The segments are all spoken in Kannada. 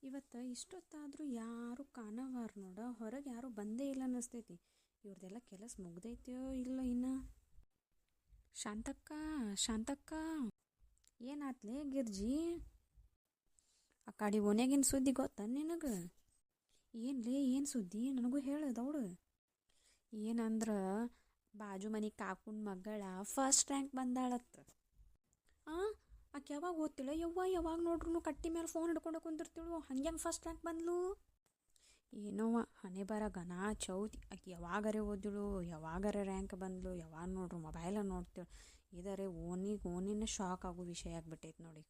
ಇವತ್ತು ಇಷ್ಟೊತ್ತಾದರೂ ಯಾರು ಕಾಣವಾರ ನೋಡ, ಹೊರಗೆ ಯಾರೂ ಬಂದೇ ಇಲ್ಲ ಅನ್ನಿಸ್ತೈತಿ. ಇವ್ರದೆಲ್ಲ ಕೆಲಸ ಮುಗ್ದೈತೆಯೋ ಇಲ್ಲ ಇನ್ನು. ಶಾಂತಕ್ಕ, ಶಾಂತಕ್ಕ, ಏನಾತ್ಲೇ ಗಿರ್ಜಿ? ಆ ಕಡೆ ಓನ್ಯಾಗಿನ ಸುದ್ದಿ ಗೊತ್ತ ನಿನಗೆ? ಏನ್ಲೇ, ಏನು ಸುದ್ದಿ ನನಗೂ ಹೇಳದವಳು. ಏನಂದ್ರೆ ಬಾಜು ಮನೆ ಕಾಕುನ ಮಗಳ ಫಸ್ಟ್ ರ್ಯಾಂಕ್ ಬಂದಾಳತ್ತ. ಆಕೆ ಯಾವಾಗ ಓದ್ತಿಳ ಯವ್ವ? ಯಾವಾಗ ನೋಡ್ರು ಕಟ್ಟಿ ಮೇಲೆ ಫೋನ್ ಹಿಡ್ಕೊಂಡು ಕುಂದಿರ್ತಿಳು, ಹಂಗ್ಯಾಂಗೆ ಫಸ್ಟ್ ರ್ಯಾಂಕ್ ಬಂದ್ಲು? ಏನೋವ ಹಣೆ ಬರ ಗನ ಚೌತಿ. ಆಕೆ ಯಾವಾಗರೇ ಓದಿಳು, ಯಾವಾಗರೇ ರ್ಯಾಂಕ್ ಬಂದ್ಲು, ಯಾವಾಗ ನೋಡ್ರು ಮೊಬೈಲ ನೋಡ್ತಿಳು. ಇದರೇ ಓನಿನ ಶಾಕ್ ಆಗೋ ವಿಷಯ ಆಗ್ಬಿಟ್ಟೈತೆ ನೋಡಿ.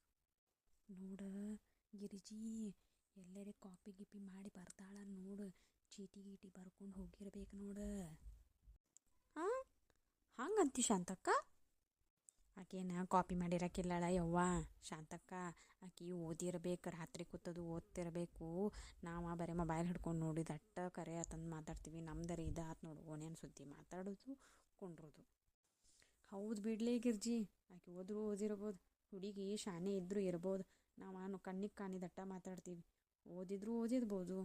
ನೋಡ ಗಿರಿಜಿ, ಎಲ್ಲರೇ ಕಾಪಿ ಗಿಪಿ ಮಾಡಿ ಬರ್ತಾಳ ನೋಡು, ಚೀಟಿ ಗೀಟಿ ಬರ್ಕೊಂಡು ಹೋಗಿರ್ಬೇಕು ನೋಡು. ಹಂಗಂತಿ ಶಾಂತಕ್ಕ? ಆಕೆನ ಕಾಪಿ ಮಾಡಿರಕ್ಕಿಲ್ಲಳ ಯವ್ವ ಶಾಂತಕ್ಕ. ಆಕೆ ಓದಿರ್ಬೇಕು, ರಾತ್ರಿ ಕೂತದು ಓದ್ತಿರ್ಬೇಕು. ನಾವು ಬರೀ ಮೊಬೈಲ್ ಹಿಡ್ಕೊಂಡು ನೋಡಿದ ಅಟ್ಟ ಕರೆ ಆತಂದು ಮಾತಾಡ್ತೀವಿ. ನಮ್ದರ ಇದು ಆತು ನೋಡು, ಓನೇನು ಸುದ್ದಿ ಮಾತಾಡೋದು ಕೊಂಡ್ರೋದು. ಹೌದು ಬಿಡ್ಲೇ ಗಿರ್ಜಿ, ಆಕೆ ಓದಿರ್ಬೋದು, ಹುಡುಗಿ ಶಾನೆ ಇದ್ದರೂ ಇರ್ಬೋದು. ನಾವು ಕಣ್ಣಿಗೆ ಕಾಣಿದಟ್ಟ ಮಾತಾಡ್ತೀವಿ, ಓದಿರ್ಬೋದು.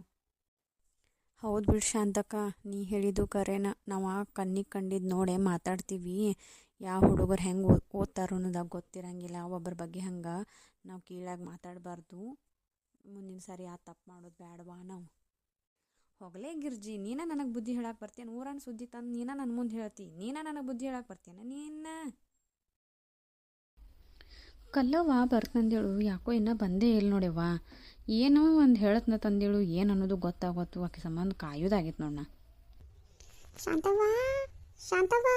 ಹೌದು ಬಿಡು ಶಾಂತಕ್ಕ, ನೀ ಹೇಳಿದ್ದು ಕರೆನ. ನಾವು ಕಣ್ಣಿಗೆ ಕಂಡಿದ್ದು ನೋಡೇ ಮಾತಾಡ್ತೀವಿ. ಯಾವ ಹುಡುಗರು ಹೆಂಗೆ ಓದ್ತಾರೋ ಅನ್ನೋದಾಗ ಗೊತ್ತಿರಂಗಿಲ್ಲ. ಒಬ್ಬರ ಬಗ್ಗೆ ಹಂಗೆ ನಾವು ಕೀಳಾಗಿ ಮಾತಾಡಬಾರ್ದು. ಮುಂದಿನ ಸಾರಿ ಆ ತಪ್ಪು ಮಾಡೋದು ಬೇಡವಾ ನಾವು. ಹೋಗಲೇ ಗಿರ್ಜಿ, ನೀನ ನನಗೆ ಬುದ್ಧಿ ಹೇಳಕ್ಕೆ ಬರ್ತೀಯ? ಊರನ್ನ ಸುದ್ದಿ ತಂದು ನೀನ ನನ್ನ ಮುಂದೆ ಹೇಳ್ತಿ, ನೀನ ನನಗೆ ಬುದ್ಧಿ ಹೇಳಕ್ಕೆ ಬರ್ತೀಯನ? ನೀನ ಕಲ್ಲವ್ವ ಬರ್ತಂದೇಳು, ಯಾಕೋ ಇನ್ನೂ ಬಂದೇ ಇಲ್ಲ ನೋಡ್ಯವ್ವ. ಏನೋ ಒಂದು ಹೇಳತ್ನ ತಂದೇಳು, ಏನು ಅನ್ನೋದು ಗೊತ್ತಾಗೋತು. ಆಕೆ ಸಂಬಂಧ ಕಾಯೋದಾಗಿತ್ತು ನೋಡಣ್ಣ. ಶಾಂತವ್ವ, ಶಾಂತವ್ವ,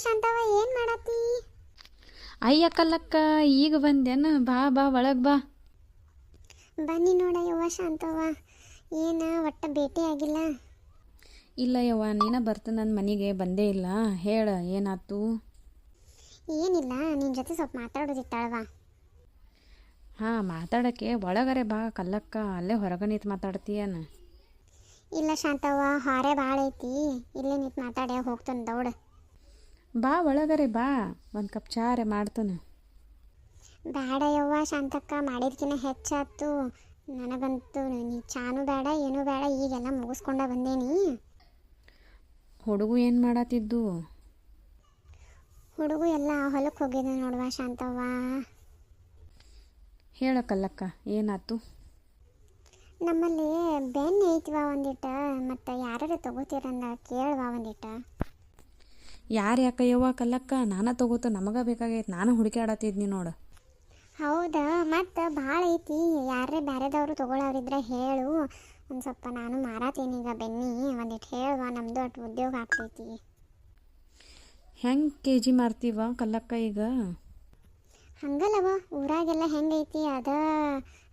ಶಾಂತವ್ವ, ಏನು ಮಾಡತ್ತಿ? ಅಯ್ಯ ಕಲ್ಲಕ್ಕ, ಈಗ ಬಂದೇನ? ಬಾ ಬಾ ಒಳಗೆ ಬಾ. ಬನ್ನಿ ನೋಡ ಯವ್ವ ಶಾಂತವ್ವ, ಏನು ಒಟ್ಟು ಭೇಟಿ ಆಗಿಲ್ಲ? ಇಲ್ಲ ಯವ್ವ, ನೀನ ಬರ್ತ ನನ್ನ ಮನೆಗೆ ಬಂದೇ ಇಲ್ಲ. ಹೇಳ ಏನಾಯ್ತು? ಏನಿಲ್ಲ, ನಿನ್ನ ಜೊತೆ ಸ್ವಲ್ಪ ಮಾತಾಡೋದಿತ್ತಳವ. ಮಾತಾಡೋಕ್ಕೆ ಒಳಗರೆ ಬಾ ಕಲ್ಲಕ್ಕ, ಅಲ್ಲೇ ಹೊರಗೆ ನಿಂತು ಮಾತಾಡ್ತೀಯನ? ಇಲ್ಲ ಶಾಂತವ್ವ, ಹೊರೆ ಭಾಳ ಐತಿ, ಇಲ್ಲೇ ನಿಂತು ಮಾತಾಡ್ಯ ಹೋಗ್ತಾನೆ ದೌಡ. ಬಾ ಒಳಗರೆ ಬಾ, ಒಂದು ಕಪ್ ಚಾರೆ ಮಾಡ್ತಾನೆ. ಬೇಡ ಯವ್ವ ಶಾಂತಕ್ಕ, ಮಾಡಿದ್ಕಿನ್ನ ಹೆಚ್ಚಾಯ್ತು ನನಗಂತೂ. ನೀ ಚಾನು ಬೇಡ ಏನೂ ಬೇಡ, ಈಗೆಲ್ಲ ಮುಗಿಸ್ಕೊಂಡ ಬಂದೇನಿ. ಹುಡುಗು ಏನು ಮಾಡತ್ತಿದ್ದು? ಹುಡುಗು ಎಲ್ಲ ಹೊಲಕ್ಕೆ ಹೋಗಿದ್ದೆ ನೋಡುವ ಶಾಂತವ್ವ. ಹೇಳಕ್ಕಲ್ಲಕ್ಕ, ಏನಾಯ್ತು? ನಮ್ಮಲ್ಲಿ ಬೆನ್ನು ಐತಿವ ಒಂದಿಟ, ಮತ್ತು ಯಾರು ತಗೋತೀರಂದ ಕೇಳುವ ಒಂದಿಟ. ಯಾರು ಯಾಕಯ್ಯವ್ವ ಕಲ್ಲಕ್ಕ? ನಾನು ತಗೋತ, ನಮಗೆ ಬೇಕಾಗೈತೆ, ನಾನು ಹುಡುಕಾಡತ್ತಿದ್ನಿ ನೋಡು. ಹೌದಾ, ಮತ್ತು ಭಾಳ ಐತಿ, ಯಾರೇ ಬೇರೆದವರು ತಗೊಳ್ಳೋರಿದ್ರೆ ಹೇಳು, ಒಂದು ಸ್ವಲ್ಪ ನಾನು ಮಾರಾತೀನಿ ಈಗ ಬೆನ್ನಿ, ಒಂದಿಟ್ಟು ಹೇಳುವ, ನಮ್ಮದು ಅಷ್ಟು ಉದ್ಯೋಗ ಆಗ್ತೈತಿ. ಹೆಂಗೆ KG ಮಾರ್ತೀವ ಕಲ್ಲಕ್ಕ ಈಗ? ಹಂಗಲ್ಲವ, ಊರಾಗೆಲ್ಲ ಹೆಂಗೈತಿ ಅದ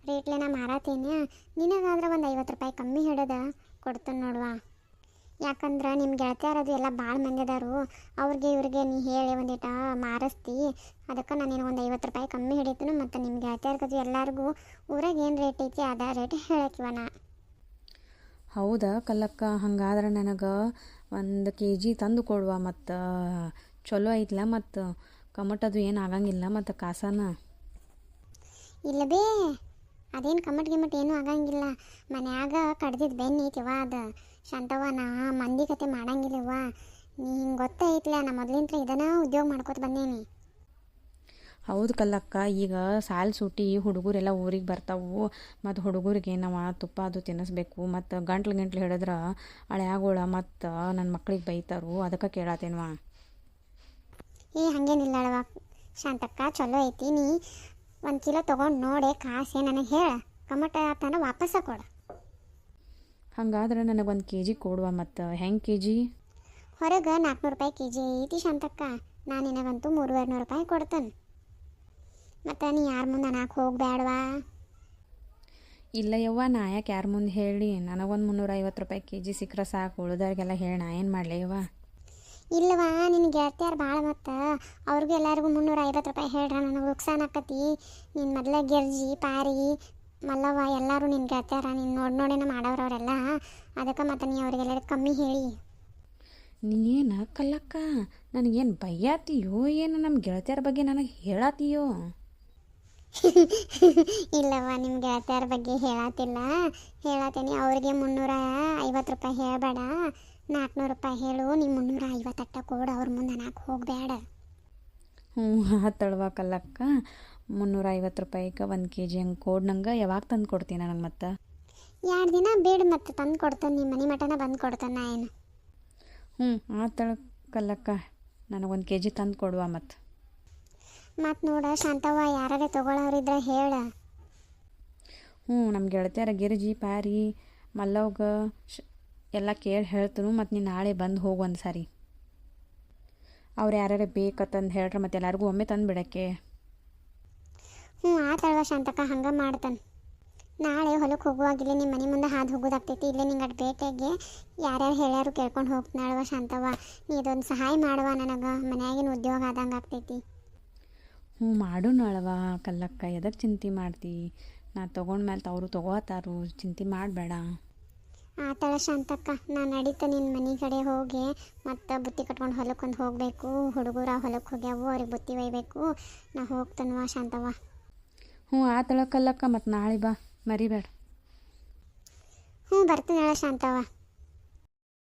ರೇಟ್ಲೆನ ಮಾರಾತೀನಿ. ನಿನಗಾದ್ರೆ ಒಂದು 50 ರೂಪಾಯಿ ಕಮ್ಮಿ ಹಿಡಿದ ಕೊಡ್ತಾನೆ ನೋಡುವ. ಯಾಕಂದ್ರೆ ನಿಮ್ಮ ಗೆಳತಿಯರದು ಎಲ್ಲ ಭಾಳ ಮಂದಿ ಅದಾರು, ಇವ್ರಿಗೆ ನೀ ಹೇಳಿ ಒಂದಿಟ ಮಾರಿಸ್ತಿ. ಅದಕ್ಕೆ ನಾನು ನಿನಗೆ ಒಂದು 50 ರೂಪಾಯಿ ಕಮ್ಮಿ ಹಿಡಿತೀನಿ. ಮತ್ತು ನಿಮ್ಮ ಗೆಳತಿಯರ್ಗದು ಎಲ್ಲರಿಗೂ ಊರಾಗ ಏನು ರೇಟ್ ಐತಿ ಅದ ರೇಟ್ ಹೇಳಕ್ಕಿವನ. ಹೌದಾ ಕಲ್ಲಕ್ಕ, ಹಂಗಾದ್ರೆ ನನಗೆ 1 KG ತಂದು ಕೊಡುವ. ಮತ್ತು ಚಲೋ ಐತ್ಲ, ಮತ್ತು ಕಮಟದು ಏನು ಆಗಂಗಿಲ್ಲ, ಮತ್ತು ಕಾಸನ? ಇಲ್ಲ ಬೇ, ಅದೇನು ಕಮಟ್ ಗಿಮಟ್ ಏನೂ ಆಗಂಗಿಲ್ಲ. ಮನ್ಯಾಗ ಕಡ್ದಿದ್ದು ಬೆನ್ನು ಐತಿವ ಅದು ಶಾಂತವ್ವ. ನಾ ಮಂದಿ ಕತೆ ಮಾಡಂಗಿಲ್ಲವ್ವ, ನೀ ಹಿಂಗೆ ಗೊತ್ತೈತ್ಲ, ನಾ ಮೊದಲಿಂತ್ರ ಇದನ್ನ ಉದ್ಯೋಗ ಮಾಡ್ಕೊತ ಬಂದೇನಿ. ಹೌದು ಕಲ್ಲಕ್ಕ, ಈಗ ಸಾಲ್ ಸೂಟಿ ಹುಡುಗರೆಲ್ಲ ಊರಿಗೆ ಬರ್ತಾವು. ಮತ್ತು ಹುಡುಗರಿಗೆ ನಾವು ತುಪ್ಪ ಅದು ತಿನ್ನಿಸ್ಬೇಕು. ಮತ್ತು ಗಂಟ್ಲು ಹಿಡಿದ್ರೆ ಹಳೆಯಾಗೋಳ ಮತ್ತು ನನ್ನ ಮಕ್ಳಿಗೆ ಬೈತಾರು. ಅದಕ್ಕೆ ಕೇಳತ್ತೇನ್ವಾ. ಹಾಗೇನಿಲ್ಲ ಅಳವ ಶಾಂತಕ್ಕ, ಚಲೋ ಐತಿ. ನೀ 1 ಕಿಲೋ ತೊಗೊಂಡು ನೋಡಿ, ಕಾಸೆ ನನಗೆ ಹೇಳ, ಕಮಟ ಆತಂದ್ರೆ ವಾಪಸ್ಸ ಕೊಡು. ಹಂಗಾದ್ರೆ ನನಗೆ 1 KG ಕೊಡುವ. ಮತ್ತು ಹೆಂಗೆ KG? ಹೊರಗೆ 400 ರೂಪಾಯಿ KG ಐತಿ ಶಾಂತಕ್ಕ, ನಾನು ನಿನಗಂತೂ 300-400 ರೂಪಾಯಿ ಕೊಡ್ತೇನೆ. ಮತ್ತು ನೀ ಯಾರ ಮುಂದೆ ಅನ್ನಕ್ಕೆ ಹೋಗಬೇಡವಾ. ಇಲ್ಲ ಯವ್ವ, ನಾ ಯಾಕೆ ಯಾರ ಮುಂದೆ ಹೇಳಿ? ನನಗೊಂದು 350 ರೂಪಾಯಿ KG ಸಿಕ್ಕರೆ ಸಾಕು, ಉಳಿದವ್ರಿಗೆಲ್ಲ ಹೇಳಿ ನಾ ಏನು ಮಾಡಲಿ ಯವ್ವ? ಇಲ್ಲವಾ, ನಿನ್ನ ಗೆಳತಿಯರು ಭಾಳ, ಮತ್ತು ಅವ್ರಿಗೂ ಎಲ್ಲರಿಗೂ 350 ರೂಪಾಯಿ ಹೇಳ್ರ, ನನಗೆ ನುಕ್ಸಾನ್ ಆಕತಿ. ನಿನ್ನ ಮೊದಲ ಗಿರ್ಜಿ ಪಾರಿ ಮಲ್ಲವ್ವ ಎಲ್ಲರೂ ನಿನ್ನ ಗೆಳತಿಯರ, ನೀನು ನೋಡಿನ ಮಾಡೋರವರೆಲ್ಲ. ಅದಕ್ಕೆ ಮತ್ತು ನೀ ಅವ್ರಿಗೆಲ್ಲರೂ ಕಮ್ಮಿ ಹೇಳಿ. ನೀನು ಕಲ್ಲಕ್ಕ, ನನಗೇನು ಬೈಯಾತೀಯೋ ಏನು? ನಮ್ಮ ಗೆಳತಿಯರ ಬಗ್ಗೆ ನನಗೆ ಹೇಳತ್ತೀಯೋ? ಇಲ್ಲವ್ವ, ನಿಮ್ಮ ಗೆಳತಿಯರ ಬಗ್ಗೆ ಹೇಳತ್ತೀನಿ. ಅವ್ರಿಗೆ 350 ರೂಪಾಯಿ ಹೇಳಬೇಡ, 400 ರೂಪಾಯಿ ಹೇಳು. ನೀವು 350 ಕೊಡು, ಅವ್ರ ಮುಂದೆ ನಾಲ್ಕು ಹೋಗಬೇಡ. ಆತಳವ ಕಲ್ಲಕ್ಕ. 350 ರೂಪಾಯಿಗೆ 1 kg ಹಂಗೆ ಕೊಡು ನಂಗೆ. ಯಾವಾಗ ತಂದು ಕೊಡ್ತೀನಿ ನನಗೆ ಮತ್ತೆ? 2 ದಿನ ಬೇಡ, ಮತ್ತೆ ತಂದು ಕೊಡ್ತಾನೆ. ನಿಮ್ಮ ಮನೆ ಮಟನ ಬಂದು ಕೊಡ್ತಾನೆ ನಾ ಏನು. ಆತಳ ಕಲ್ಲಕ್ಕ, ನನಗೆ 1 kg ತಂದು ಕೊಡುವ ಮತ್ತೆ. ಮತ್ತು ನೋಡ ಶಾಂತವ್ವ, ಯಾರೇ ತೊಗೊಳೋರಿದ್ರೆ ಹೇಳ. ನಮ್ಮ ಗೆಳತಿಯರ ಗಿರಿಜಿ ಪ್ಯಾರಿ ಮಲ್ಲವ್ಗ ಎಲ್ಲ ಕೇಳಿ ಹೇಳ್ತನು. ಮತ್ತು ನೀನು ನಾಳೆ ಬಂದು ಹೋಗು ಒಂದು ಸಾರಿ. ಅವ್ರು ಯಾರ್ಯಾರು ಬೇಕಂತಂದು ಹೇಳ್ರೆ ಮತ್ತೆ ಎಲ್ಲರಿಗೂ ಒಮ್ಮೆ ತಂದು ಬಿಡೋಕ್ಕೆ. ಆತಲ್ವ ಶಾಂತಕ್ಕ, ಹಂಗೆ ಮಾಡ್ತಾನೆ. ನಾಳೆ ಹೊಲಕ್ಕೆ ಹೋಗುವಾಗಿಲ್ಲ ನಿಮ್ಮ ಮನೆ ಮುಂದೆ ಹಾದು ಹೋಗೋದಾಗ್ತೈತಿ. ಇಲ್ಲೇ ನಿಂಗೆ ಅಟ್ ಭೇಟಿಯಾಗಿ ಯಾರ್ಯಾರು ಹೇಳ್ಯಾರು ಕೇಳ್ಕೊಂಡು ಹೋಗ್ತಾಳವ ಶಾಂತವ್ವ. ನೀ ಇದೊಂದು ಸಹಾಯ ಮಾಡುವ ನನಗೆ, ಮನ್ಯಾಗಿನ ಉದ್ಯೋಗ ಆದಂಗೆ ಆಗ್ತೈತಿ. ಮಾಡೋಣ ಅಳವ ಕಲ್ಲಕ್ಕ, ಎದಕ್ಕೆ ಚಿಂತೆ ಮಾಡ್ತಿ? ನಾ ತೊಗೊಂಡ್ಮೇಲೆ ಅವರು ತೊಗೋತಾರು, ಚಿಂತೆ ಮಾಡಬೇಡ. ಆತಳ ಶಾಂತಕ್ಕ, ನಾನು ನಡೀತ ನಿನ್ನ ಮನೆ ಕಡೆ ಹೋಗಿ ಮತ್ತು ಬುತ್ತಿ ಕಟ್ಕೊಂಡು ಹೊಲಕ್ಕೆ ಹೋಗಬೇಕು. ಹುಡುಗರ ಹೊಲಕ್ಕೆ ಹೋಗ್ಯಾವು, ಅವ್ರಿಗೆ ಬುತ್ತಿ ಒಯ್ಬೇಕು. ನಾ ಹೋಗ್ತಾನವ ಶಾಂತವ್ವ. ಆತಳ ಕಲ್ಲಕ್ಕ, ಮತ್ತು ನಾಳೆ ಬಾ, ಮರಿಬೇಡ. ಬರ್ತೀನಿ ಹೇಳ ಶಾಂತವ್ವ.